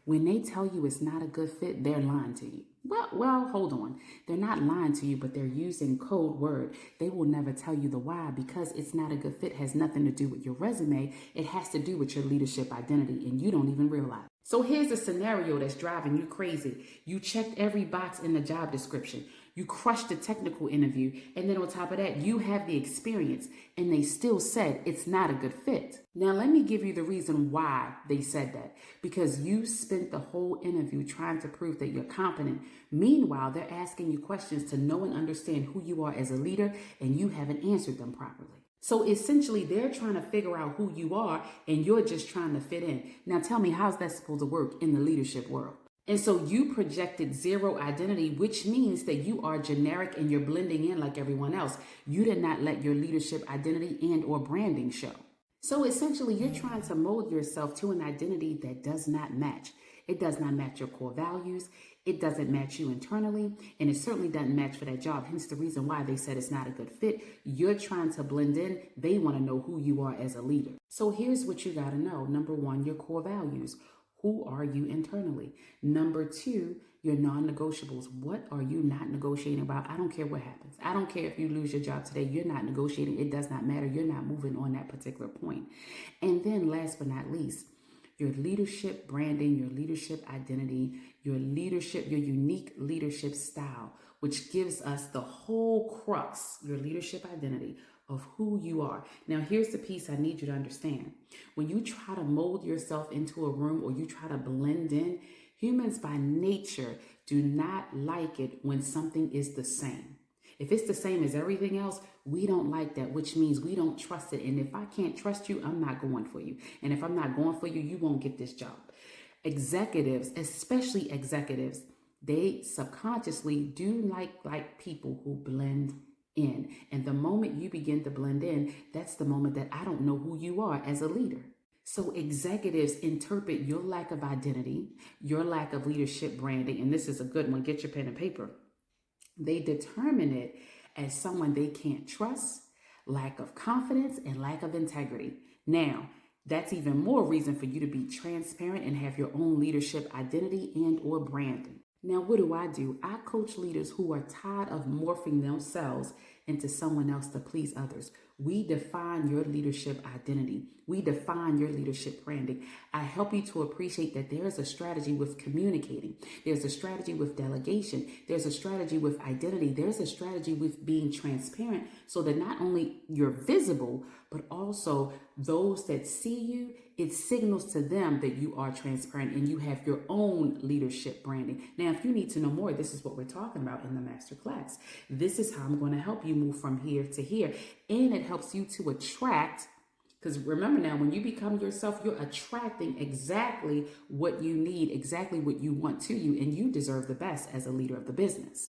When they tell you it's not a good fit, they're lying to you. Well, hold on. They're not lying to you, but they're using code word. They will never tell you the why, because it's not a good fit has nothing to do with your resume. It has to do with your leadership identity, and you don't even realize. So here's a scenario that's driving you crazy. You checked every box in the job description. You crushed the technical interview, and then on top of that, you have the experience, and they still said it's not a good fit. Now, let me give you the reason why they said that. Because you spent the whole interview trying to prove that you're competent. Meanwhile, they're asking you questions to know and understand who you are as a leader, and you haven't answered them properly. So essentially, they're trying to figure out who you are, and you're just trying to fit in. Now, tell me, how's that supposed to work in the leadership world? And so you projected zero identity, which means that you are generic and you're blending in like everyone else. You did not let your leadership identity and or branding show. So essentially, you're trying to mold yourself to an identity that does not match. It does not match your core values. It doesn't match you internally, and it certainly doesn't match for that job. Hence the reason why they said it's not a good fit. You're trying to blend in. They want to know who you are as a leader. So here's what you got to know. Number one, your core values. Who are you internally? Number two, your non-negotiables. What are you not negotiating about? I don't care what happens. I don't care if you lose your job today. You're not negotiating. It does not matter. You're not moving on that particular point. And then last but not least, your leadership branding, your leadership identity, your leadership, your unique leadership style, which gives us the whole crux, your leadership identity of who you are. Now, here's the piece I need you to understand. When you try to mold yourself into a room or you try to blend in, humans by nature do not like it when something is the same. If it's the same as everything else, we don't like that, which means we don't trust it. And if I can't trust you, I'm not going for you. And if I'm not going for you, you won't get this job. Executives, especially executives, they subconsciously do like people who blend in. And the moment you begin to blend in, that's the moment that I don't know who you are as a leader. So executives interpret your lack of identity, your lack of leadership branding, and this is a good one, get your pen and paper. They determine it as someone they can't trust, lack of confidence, and lack of integrity. Now, that's even more reason for you to be transparent and have your own leadership identity and or branding. Now, what do? I coach leaders who are tired of morphing themselves into someone else to please others. We define your leadership identity. We define your leadership branding. I help you to appreciate that there is a strategy with communicating. There's a strategy with delegation. There's a strategy with identity. There's a strategy with being transparent so that not only you're visible, but also those that see you, it signals to them that you are transparent and you have your own leadership branding. Now, if you need to know more, this is what we're talking about in the masterclass. This is how I'm going to help you move from here to here. And it helps you to attract, because remember now, when you become yourself, you're attracting exactly what you need, exactly what you want to you, and you deserve the best as a leader of the business.